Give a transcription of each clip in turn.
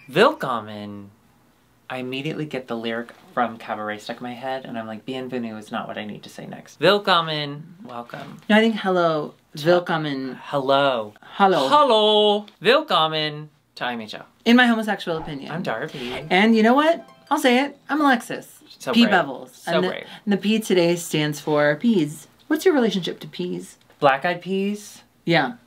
Willkommen. I immediately get the lyric from Cabaret stuck in my head, and I'm like, bienvenue is not what I need to say next. Willkommen. Welcome. No, I think hello. Willkommen. Hello. Hello. Hello. Willkommen to IMHO. In my homosexual opinion. I'm Darby. And you know what? I'll say it. I'm Alexis. So P brave. Bevels. So and brave. The P today stands for peas. What's your relationship to peas? Black-eyed peas. Yeah.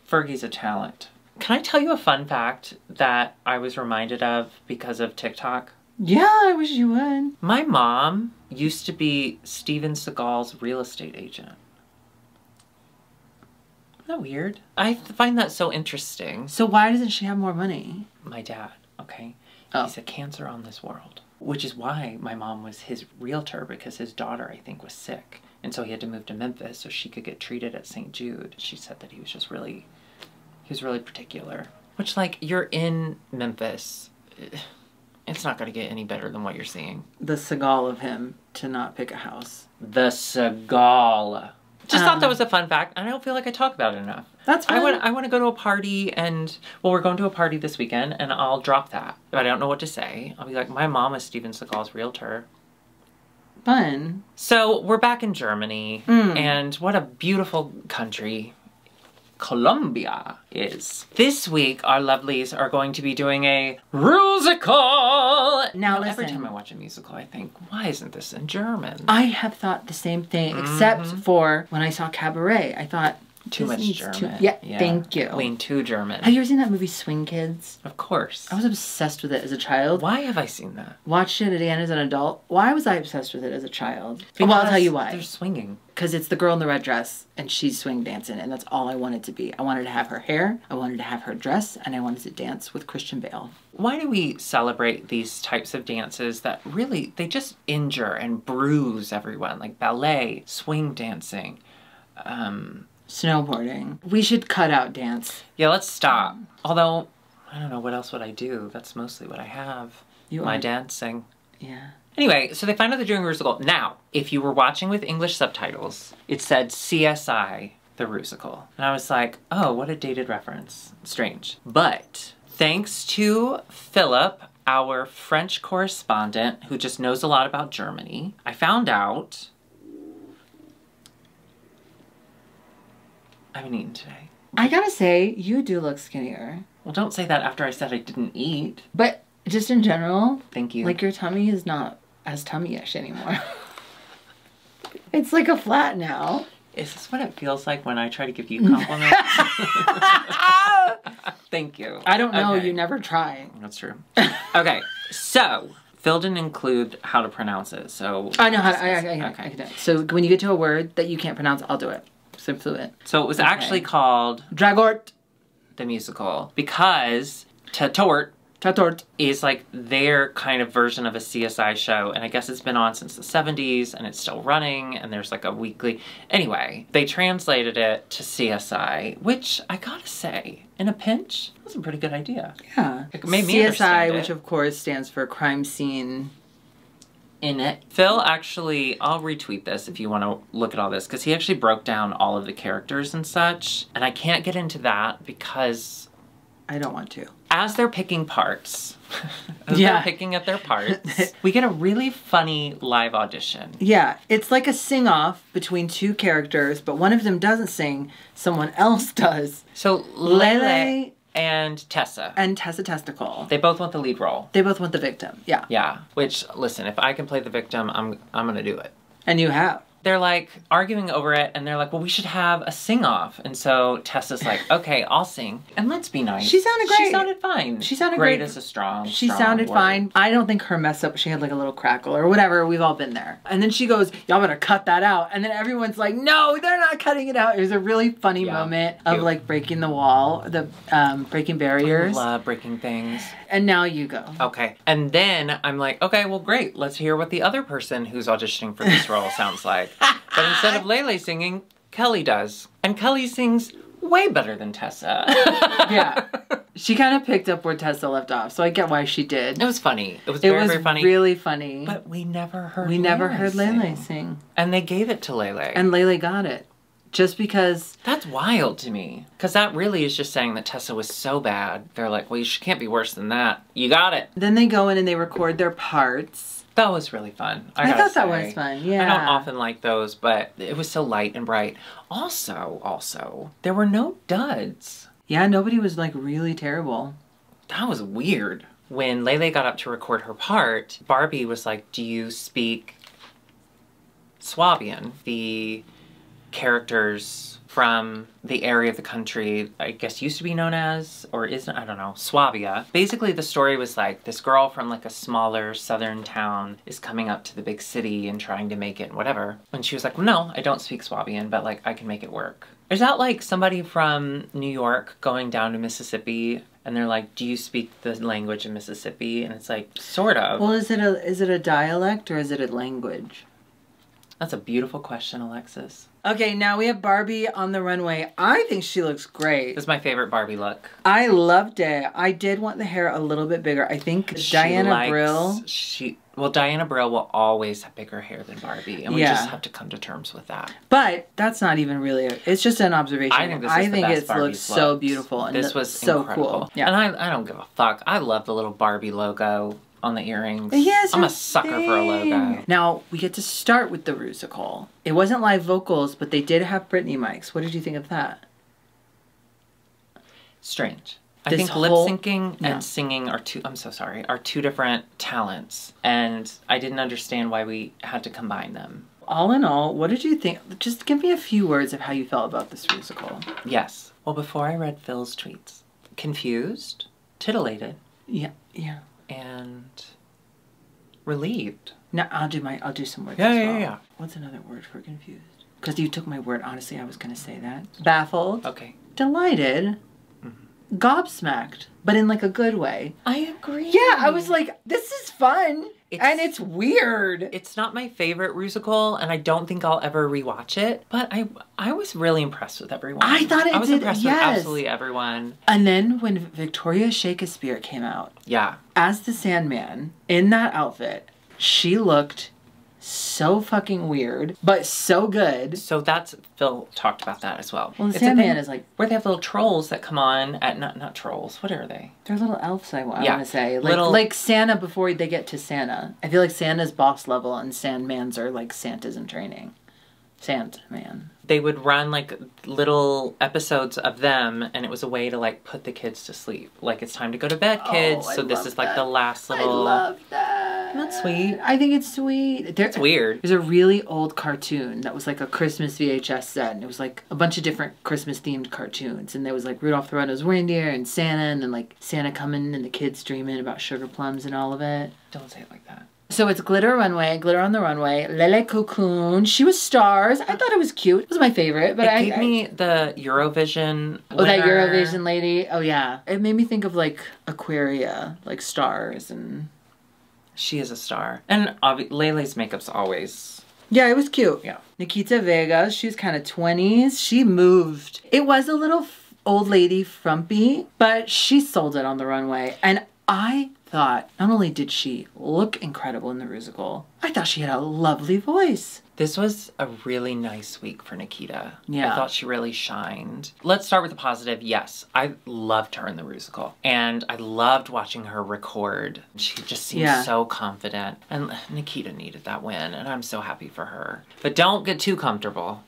Fergie's a talent. Can I tell you a fun fact that I was reminded of because of TikTok? Yeah, I wish you would. My mom used to be Steven Seagal's real estate agent. Isn't that weird? I find that so interesting. So why doesn't she have more money? My dad, okay? Oh. He's a cancer on this world. Which is why my mom was his realtor, because his daughter, I think, was sick. And so he had to move to Memphis so she could get treated at St. Jude. She said that he was just really... He was really particular. Which, like, you're in Memphis. It's not going to get any better than what you're seeing. The Seagal of him to not pick a house. The Seagal. Just thought that was a fun fact. And I don't feel like I talk about it enough. That's fine. I want to go to a party and... Well, we're going to a party this weekend, and I'll drop that. If I don't know what to say, I'll be like, my mom is Steven Seagal's realtor. Fun. So, we're back in Germany. And what a beautiful country Colombia is. This week, our lovelies are going to be doing a musical. Now listen. Every time I watch a musical, I think, why isn't this in German? I have thought the same thing, except for when I saw Cabaret. I thought, Too much German. Yeah, thank you. Lean too German. Have you ever seen that movie Swing Kids? Of course. I was obsessed with it as a child. Why have I seen that? Watched it again as an adult. Why was I obsessed with it as a child? Because well, I'll tell you why. They're swinging. Because it's the girl in the red dress, and she's swing dancing, and that's all I wanted to be. I wanted to have her hair, I wanted to have her dress, and I wanted to dance with Christian Bale. Why do we celebrate these types of dances that really, they just injure and bruise everyone? Like ballet, swing dancing, Snowboarding. We should cut out dance. Yeah, let's stop. Although, I don't know, what else would I do? That's mostly what I have. My dancing. Yeah. Anyway, so they find out they're doing a musical. Now, if you were watching with English subtitles, it said CSI, the Rusical. And I was like, oh, what a dated reference. Strange. But thanks to Philip, our French correspondent, who just knows a lot about Germany, I found out... I haven't eaten today. I gotta say, you do look skinnier. Well, don't say that after I said I didn't eat. But just in general... Thank you. Like, your tummy is not as tummy-ish anymore. It's like a flat now. Is this what it feels like when I try to give you compliments? Thank you. I don't know. Okay. You never try. That's true. Okay, so Phil didn't include how to pronounce it, so... I know how to... I can do it. So when you get to a word that you can't pronounce, I'll do it. So fluent. So it was actually called... Dragort. The musical. Because Tatort is like their kind of version of a CSI show, and I guess it's been on since the 70s, and it's still running, and there's like a weekly... Anyway, they translated it to CSI, which I gotta say, in a pinch, was a pretty good idea. Yeah. It made me understand CSI, which of course stands for Crime Scene... in it. Phil actually, I'll retweet this if you want to look at all this, because he actually broke down all of the characters and such, and I can't get into that because... I don't want to. As they're picking parts, they're picking at their parts, we get a really funny live audition. Yeah, it's like a sing-off between two characters, but one of them doesn't sing, someone else does. So Lele and Tessa. And Tessa Testicle. They both want the lead role. They both want the victim, yeah. Yeah, which, listen, if I can play the victim, I'm gonna do it. And you have. They're like arguing over it, and they're like, well, we should have a sing-off. And so Tessa's like, okay, I'll sing. And let's be nice. She sounded great. She sounded fine. She sounded great. great. Is a strong She sounded word. fine. I don't think her mess up, she had like a little crackle or whatever. We've all been there. And then she goes, y'all better cut that out. And then everyone's like, no, they're not cutting it out. It was a really funny moment of like breaking the wall, the breaking barriers. I love breaking things. And now you go. Okay. And then I'm like, okay, well, great. Let's hear what the other person who's auditioning for this role sounds like. But instead of Lele singing, Kelly does. And Kelly sings way better than Tessa. Yeah. She kind of picked up where Tessa left off, so I get why she did. It was funny. It was very funny. It was really funny. But we never heard Lele sing. And they gave it to Lele. And Lele got it. Just because... That's wild to me. Because that really is just saying that Tessa was so bad. They're like, well, you can't be worse than that. You got it. Then they go in and they record their parts. That was really fun. I thought that was fun, yeah. I don't often like those, but it was so light and bright. Also, there were no duds. Yeah, nobody was like really terrible. That was weird. When Lele got up to record her part, Barbie was like, do you speak Swabian? The characters from the area of the country, I guess used to be known as, or isn't, I don't know, Swabia. Basically, the story was like, this girl from like a smaller southern town is coming up to the big city and trying to make it, whatever. And she was like, well, no, I don't speak Swabian, but like, I can make it work. Is that like somebody from New York going down to Mississippi and they're like, do you speak the language in Mississippi? And it's like, sort of. Well, is it a dialect or is it a language? That's a beautiful question, Alexis. Okay, now we have Barbie on the runway. I think she looks great. This is my favorite Barbie look. I loved it. I did want the hair a little bit bigger. I think Diana Brill... Well, Diana Brill will always have bigger hair than Barbie, and we just have to come to terms with that. But that's not even really... It's just an observation. I think this is the best Barbie's looks so beautiful. And this was so incredible. Cool. Yeah. And I don't give a fuck. I love the little Barbie logo on the earrings. Yes, I'm a sucker for a logo. Now, we get to start with the Rusical. It wasn't live vocals, but they did have Britney mics. What did you think of that? Strange. I think lip syncing and singing are two different talents. And I didn't understand why we had to combine them. All in all, what did you think? Just give me a few words of how you felt about this Rusical. Yes. Well, before I read Phil's tweets, confused, titillated. Yeah. And relieved. Now I'll do some words. Yeah. What's another word for confused? Because you took my word. Honestly, I was gonna say that. Baffled. Okay. Delighted. Gobsmacked, but in like a good way. I agree. Yeah, I was like, this is fun. And it's weird. It's not my favorite Rusical, and I don't think I'll ever rewatch it. But I was really impressed with everyone. I thought I was impressed with absolutely everyone. And then when Victoria Shakespeare came out, as the Sandman in that outfit, she looked so fucking weird, but so good. So Phil talked about that as well. Well, the Sandman is like... Where they have little trolls that come on at... Not trolls. What are they? They're little elves, I want to say. Like Santa before they get to Santa. I feel like Santa's boss level and Sandmans are like Santa's in training. Sandman. They would run like little episodes of them, and it was a way to like put the kids to sleep. Like, it's time to go to bed, kids. So this is like the last little... I love that. Isn't that sweet? I think it's sweet. It's weird. There's a really old cartoon that was like a Christmas VHS set, and it was like a bunch of different Christmas themed cartoons. And there was like Rudolph the Red-Nosed Reindeer and Santa, and then like Santa coming and the kids dreaming about sugar plums and all of it. Don't say it like that. So it's Glitter Runway, Glitter on the Runway, Lele Cocoon. She was stars. I thought it was cute. It was my favorite. But it gave me the Eurovision winner. Oh, that Eurovision lady. Oh, yeah. It made me think of like Aquaria, like stars. And she is a star. And Lele's makeup's always... Yeah, it was cute. Yeah. Nikita Vegas, she's kind of 20s. She moved. It was a little old lady frumpy, but she sold it on the runway. And I thought, not only did she look incredible in the Rusical, I thought she had a lovely voice. This was a really nice week for Nikita. Yeah. I thought she really shined. Let's start with the positive. Yes, I loved her in the Rusical. And I loved watching her record. She just seemed so confident. And Nikita needed that win, and I'm so happy for her. But don't get too comfortable.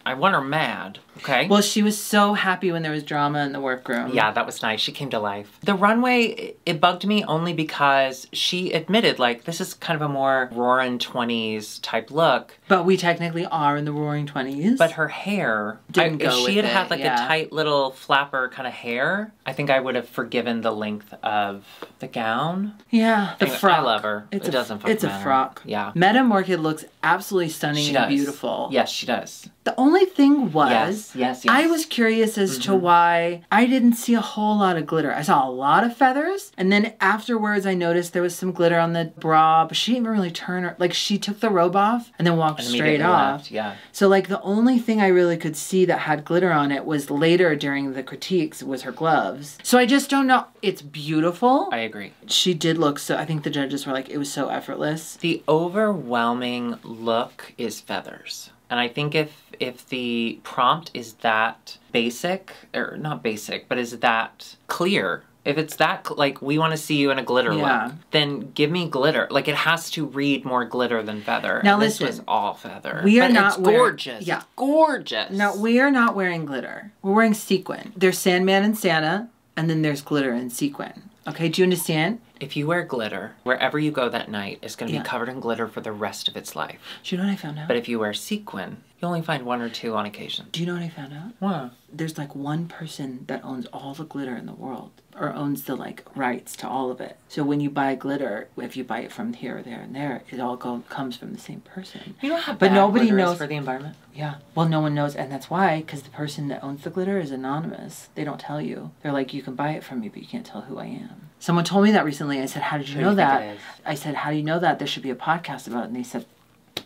I want her mad, okay? Well, she was so happy when there was drama in the workroom. Yeah, that was nice. She came to life. The runway, it bugged me only because she admitted, like, this is kind of a more roaring 20s type look. But we technically are in the roaring 20s. But her hair, if she had had like a tight little flapper kind of hair, I think I would have forgiven the length of the gown. Yeah, the frock. I love her. It doesn't fucking matter. It's a frock. Yeah. Meta Morkid looks absolutely stunning and beautiful. Yes, she does. The only thing was, yes. I was curious as to why I didn't see a whole lot of glitter. I saw a lot of feathers, and then afterwards I noticed there was some glitter on the bra, but she didn't really turn her, like she took the robe off and then walked straight off. Yeah. So like the only thing I really could see that had glitter on it was later during the critiques was her gloves. So I just don't know. It's beautiful. I agree. She did look so, I think the judges were like, it was so effortless. The overwhelming look is feathers. And I think if the prompt is that basic, or not basic, but is that clear, if it's that, like, we want to see you in a glitter look, then give me glitter. Like, it has to read more glitter than feather. Now, and listen. This was all feather. We are but not it's gorgeous. Yeah. It's gorgeous. No, we are not wearing glitter. We're wearing sequin. There's Sandman and Santa, and then there's glitter and sequin. Okay, do you understand? If you wear glitter, wherever you go that night is going to be covered in glitter for the rest of its life. Do you know what I found out? But if you wear sequin, you only find 1 or 2 on occasion. Do you know what I found out? What? There's like one person that owns all the glitter in the world, or owns the like rights to all of it. So when you buy glitter, if you buy it from here, there, and there, it all comes from the same person. You know how but bad nobody glitter knows is for the environment? Yeah. Well, no one knows, and that's why, because the person that owns the glitter is anonymous. They don't tell you. They're like, you can buy it from me, but you can't tell who I am. Someone told me that recently. I said, how did you know that? I said, how do you know that? There should be a podcast about it. And they said,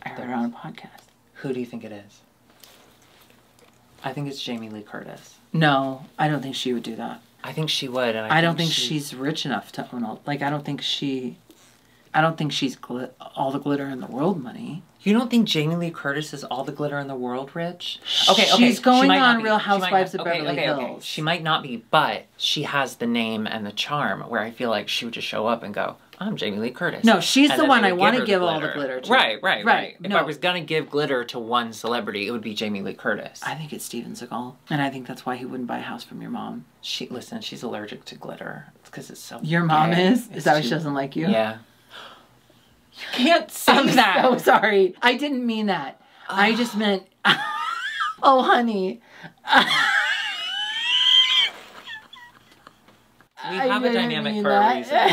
I heard it on a podcast. Who do you think it is? I think it's Jamie Lee Curtis. No, I don't think she would do that. I think she would. And I don't think she's rich enough to own all. Like, I don't think she's all the glitter in the world money. You don't think Jamie Lee Curtis is all the glitter in the world rich? Okay. She's going on Real Housewives of Beverly Hills. Okay. She might not be, but she has the name and the charm where I feel like she would just show up and go, I'm Jamie Lee Curtis. No, she's the one I want to give all the glitter to. Right. If I was going to give glitter to one celebrity, it would be Jamie Lee Curtis. I think it's Steven Seagal. And I think that's why he wouldn't buy a house from your mom. Listen, she's allergic to glitter. It's because it's so Your mom is? Is that why she doesn't like you? Yeah. You can't say that. I'm so sorry. I didn't mean that. I just meant, oh, honey. We have a dynamic for a reason.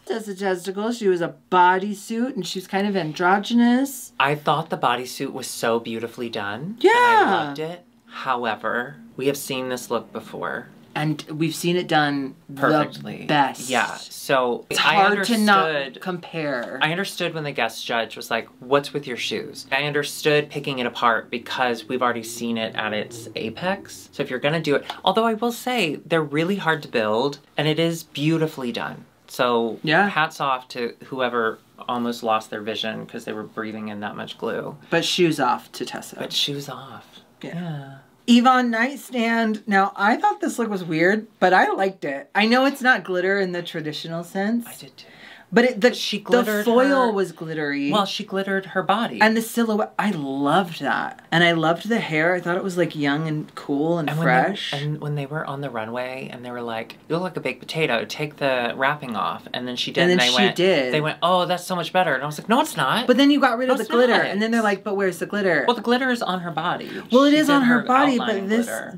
Tessa Testicle, she was a bodysuit and she was kind of androgynous. I thought the bodysuit was so beautifully done. Yeah. And I loved it. However, we have seen this look before. And we've seen it done perfectly. The best. Yeah. So it's hard to not compare. I understood when the guest judge was like, what's with your shoes? I understood picking it apart because we've already seen it at its apex. So if you're going to do it, although I will say they're really hard to build and it is beautifully done. So hats off to whoever almost lost their vision because they were breathing in that much glue. But shoes off to Tessa. But shoes off. Yeah. Yvonne Nightstand. Now, I thought this look was weird, but I liked it. I know it's not glitter in the traditional sense. I did too. But the foil was glittery. Well, she glittered her body. And the silhouette, I loved that. And I loved the hair. I thought it was like young and cool and fresh. And when they were on the runway and they were like, you look like a baked potato, take the wrapping off. And then she did. And then they went, oh, that's so much better. And I was like, no, it's not. But then you got rid of the glitter. And then they're like, but where's the glitter? Well, the glitter is on her body. Well, it is on her body, but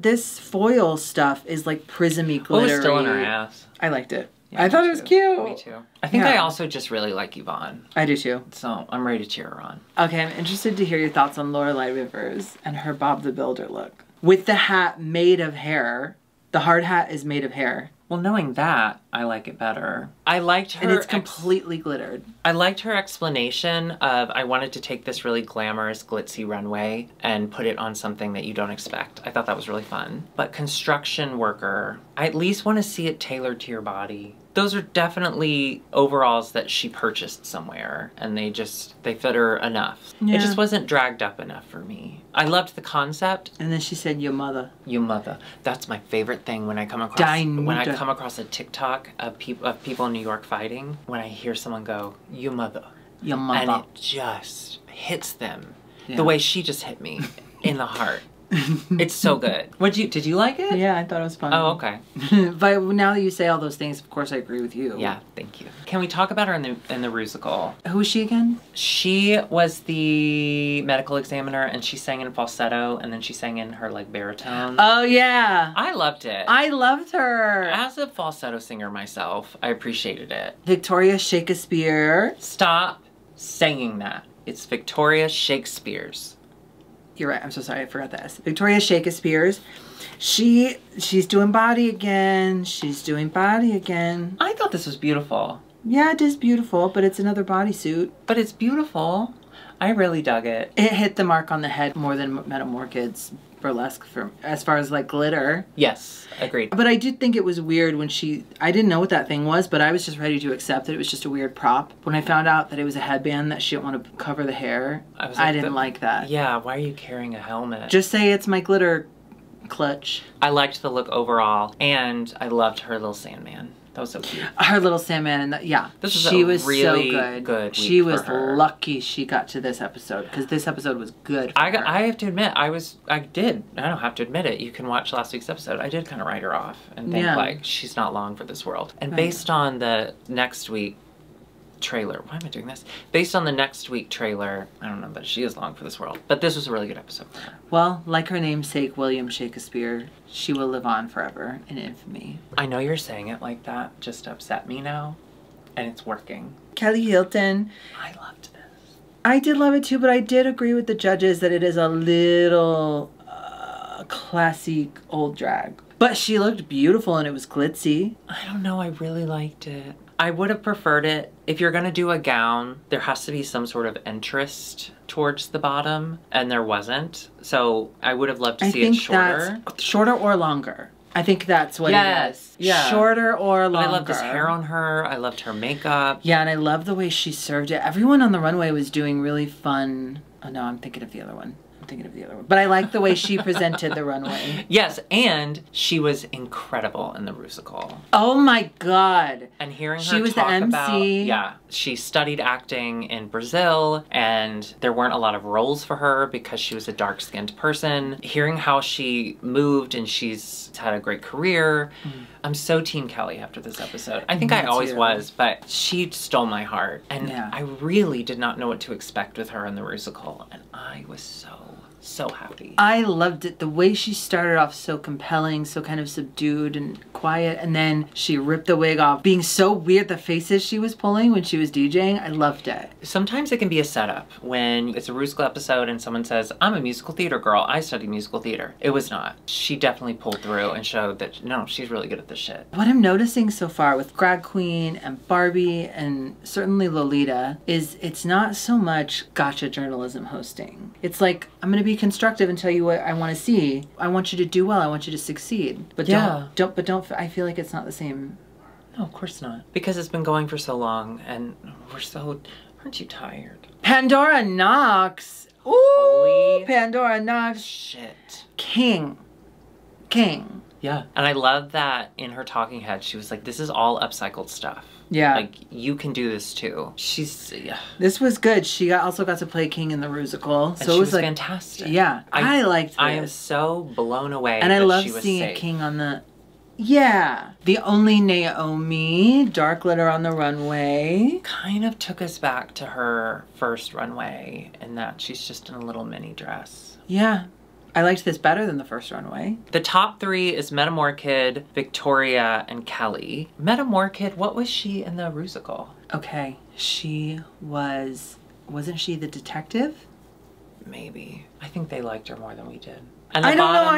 this foil stuff is like prismy glittery. Well, it was still on her ass. I liked it. Yeah, I thought it was cute. Me too. I think I also just really like Yvonne. I do too. So I'm ready to cheer her on. Okay, I'm interested to hear your thoughts on Lorelai Rivers and her Bob the Builder look. With the hat made of hair. The hard hat is made of hair. Well, knowing that, I like it better. I liked her... And it's completely glittered. I liked her explanation of, I wanted to take this really glamorous, glitzy runway and put it on something that you don't expect. I thought that was really fun. But construction worker, I at least want to see it tailored to your body. Those are definitely overalls that she purchased somewhere, and they fit her enough. Yeah. It just wasn't dragged up enough for me. I loved the concept. And then she said, your mother. Your mother. That's my favorite thing when I come across a TikTok of people in New York fighting. When I hear someone go, your mother. Your mother. And it just hits them. Yeah. The way she just hit me in the heart. It's so good. Did you like it? Yeah, I thought it was fun. Oh, okay. But now that you say all those things, of course I agree with you. Yeah, thank you. Can we talk about her in the Rusical? Who is she again? She was the medical examiner, and she sang in falsetto, and then she sang in her like baritone. Oh yeah. I loved it. I loved her. As a falsetto singer myself, I appreciated it. Victoria Shakespeare. Stop saying that. It's Victoria Shakespeare's. You're right. I'm so sorry. I forgot that. Victoria Shakespeare's. She's doing body again. She's doing body again. I thought this was beautiful. Yeah, it is beautiful, but it's another bodysuit. But it's beautiful. I really dug it. It hit the mark on the head more than Metamorphid's burlesque for as far as like glitter. Yes, agreed. But I did think it was weird when I didn't know what that thing was, but I was just ready to accept that it was just a weird prop. When I found out that it was a headband that she didn't want to cover the hair, I didn't like that. Yeah, why are you carrying a helmet? Just say it's my glitter clutch. I liked the look overall, and I loved her little Sandman. That was so cute. Her little Sandman, and She was really so good. She was lucky she got to this episode, because this episode was good for her. I have to admit, I don't have to admit it. You can watch last week's episode. I did kind of write her off and think, like, she's not long for this world. And based on the next week trailer, why am I doing this? Based on the next week trailer, I don't know that she is long for this world. But this was a really good episode for her. Well, like her namesake, William Shakespeare, she will live on forever in infamy. I know you're saying it like that just to upset me now, and it's working. Kelly Hilton. I loved this. I did love it too, but I did agree with the judges that it is a little classic old drag. But she looked beautiful and it was glitzy. I don't know, I really liked it. I would have preferred it. If you're gonna do a gown, there has to be some sort of interest towards the bottom, and there wasn't. So I would have loved to see it shorter. Shorter or longer. I think that's what it is. Yeah. Shorter or longer. But I loved this hair on her. I loved her makeup. Yeah, and I love the way she served it. Everyone on the runway was doing really fun. Oh no, I'm thinking of the other one. But I like the way she presented the runway. Yes, and she was incredible in the Rusical. Oh my God. And hearing her she was talk the MC. about, she studied acting in Brazil, and there weren't a lot of roles for her because she was a dark-skinned person. Hearing how she moved, and she's had a great career. I'm so Team Kelly after this episode. I think I always was, but she stole my heart. And I really did not know what to expect with her in the Rusical, and I was so happy. I loved it. The way she started off so compelling, so kind of subdued and quiet, and then she ripped the wig off, being so weird, the faces she was pulling when she was DJing. I loved it. Sometimes it can be a setup when it's a Rusical episode and someone says, I'm a musical theater girl, I study musical theater. It was not. She definitely pulled through and showed that, no, she's really good at this shit. What I'm noticing so far with Drag Queen and Barbie and certainly Lolita is it's not so much gotcha journalism hosting. It's like, I'm gonna be constructive and tell you what I want to see. I want you to do well. I want you to succeed. But don't. I feel like it's not the same. No, of course not. Because it's been going for so long, and aren't you tired? Pandora Knox. Ooh, Holy Pandora Knox. Shit. King. Yeah, and I love that in her talking head, she was like, "This is all upcycled stuff." Yeah. Like, you can do this too. This was good. She also got to play King in the Rusical. So it was like fantastic. Yeah. I liked this. I am so blown away. And I love seeing a King on the... Yeah. The only Naomi, dark glitter on the runway. Kind of took us back to her first runway in that she's just in a little mini dress. Yeah. I liked this better than the first runway. The top three is Metamorphid, Victoria, and Kelly. Metamorphid, what was she in the Rusical? Okay, she wasn't she the detective? Maybe. I think they liked her more than we did. And I don't know,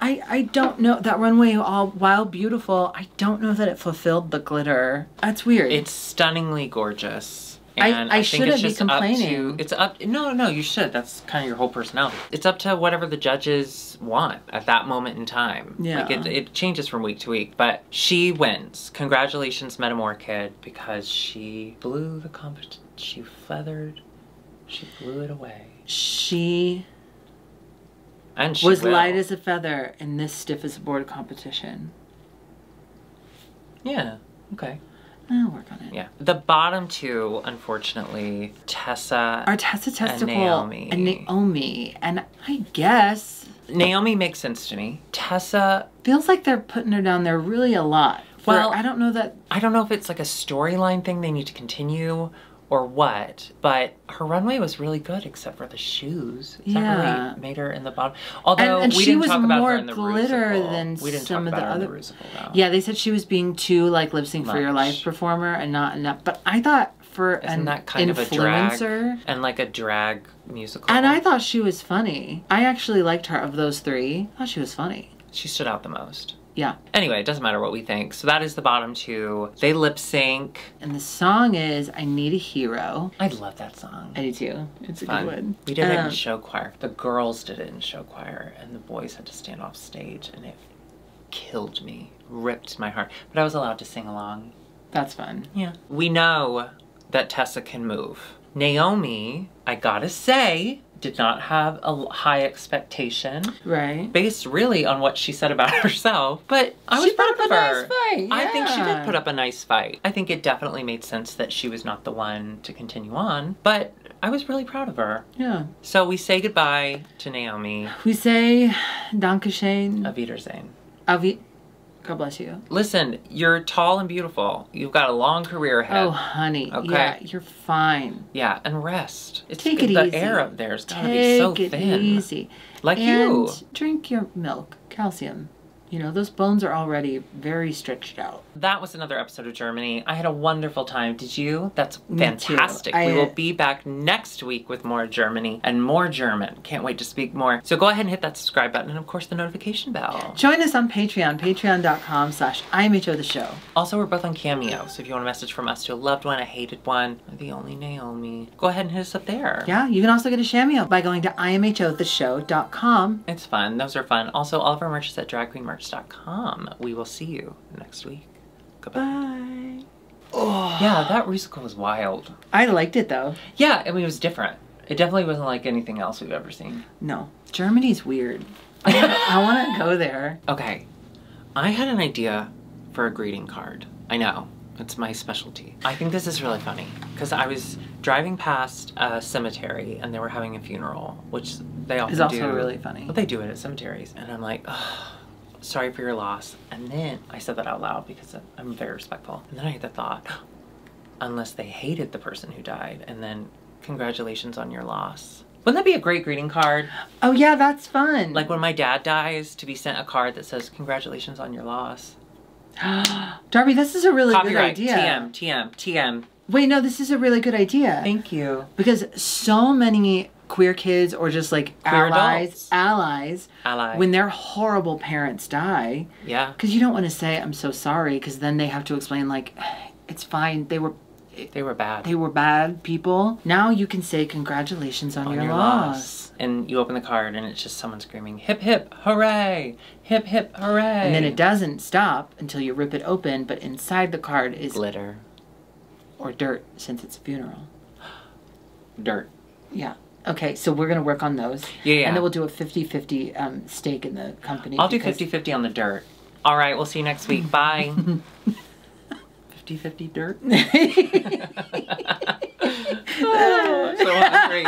I don't know. That runway, all while beautiful, I don't know that it fulfilled the glitter. That's weird. It's stunningly gorgeous. And I shouldn't be complaining. No, you should. That's kind of your whole personality. It's up to whatever the judges want at that moment in time. Yeah. Like, it changes from week to week, but she wins. Congratulations, Metamorphid, because she blew the competition. She blew it away. She was light as a feather in this stiff as a board competition. Yeah, okay. I'll work on it. Yeah. The bottom two, unfortunately, Tessa Testicle and Naomi. And I guess... Naomi makes sense to me. Tessa... feels like they're putting her down there really a lot. Well, I don't know if it's like a storyline thing they need to continue or what, but her runway was really good except for the shoes. That really made her in the bottom. Although and we she didn't was talk about more her in the glitter Rusical. than We didn't some talk of the about her other. In the Rusical, though. Yeah, they said she was being too like lip sync for your life performer and not enough. But I thought for Isn't that influencer kind of a drag and like a drag musical. And I thought she was funny. I actually liked her of those three. I thought she was funny. She stood out the most. Yeah. Anyway, it doesn't matter what we think. So that is the bottom two. They lip sync. And the song is I Need a Hero. I love that song. I do too. It's a Fun. good one. We did it in show choir. The girls did it in show choir, and the boys had to stand off stage, and it killed me. Ripped my heart. But I was allowed to sing along. That's fun. Yeah. We know that Tessa can move. Naomi, I gotta say, did not have a high expectation. Right. Based really on what she said about herself. But I was proud of her. Nice fight. Yeah. I think she did put up a nice fight. I think it definitely made sense that she was not the one to continue on. But I was really proud of her. Yeah. So we say goodbye to Naomi. We say Dankeschön. Auf Wiedersehen. God bless you. Listen, you're tall and beautiful. You've got a long career ahead. Oh, honey. Okay. Yeah, you're fine. Yeah, and rest. Take it the easy. The air up there's gotta be so thin. Take it easy. Like and you. Drink your milk. Calcium. You know, those bones are already very stretched out. That was another episode of Germany. I had a wonderful time. Did you? That's Me fantastic. too. We will be back next week with more Germany and more German. Can't wait to speak more. So go ahead and hit that subscribe button and of course the notification bell. Join us on Patreon, patreon.com/IMHOtheSHOw. Also, we're both on Cameo. So if you want a message from us to a loved one, a hated one, or the only Naomi, go ahead and hit us up there. Yeah, you can also get a cameo by going to IMHOtheSHOW.com. It's fun. Those are fun. Also, all of our merch is at dragqueenmerch.com. We will see you next week. Goodbye. Bye. Oh. Yeah, that musical was wild. I liked it though. Yeah, I mean, it was different. It definitely wasn't like anything else we've ever seen. No. Germany's weird. I want to go there. Okay. I had an idea for a greeting card. I know. It's my specialty. I think this is really funny because I was driving past a cemetery and they were having a funeral, which they often do. It's also really funny. But they do it at cemeteries. And I'm like, oh, sorry for your loss. And then I said that out loud because I'm very respectful. And then I had the thought, unless they hated the person who died, and then congratulations on your loss. Wouldn't that be a great greeting card? Oh yeah, that's fun. Like when my dad dies, to be sent a card that says congratulations on your loss. Darby, this is a really Copyright. good idea. TM. Wait, no, this is a really good idea. Thank you. Because so many queer kids or just like Queer allies, Ally. when their horrible parents die, Yeah. because you don't want to say I'm so sorry, because then they have to explain like it's fine, they were bad. They were bad people. Now you can say congratulations on your loss. And you open the card and it's just someone screaming, hip hip hooray, hip hip hooray. And then it doesn't stop until you rip it open, but inside the card is glitter. Or dirt, since it's a funeral. Dirt. Yeah. Okay, so we're going to work on those. Yeah. And then we'll do a 50-50 stake in the company. I'll do 50-50 on the dirt. All right, we'll see you next week. Bye. 50-50 dirt? Oh, I'm so hungry.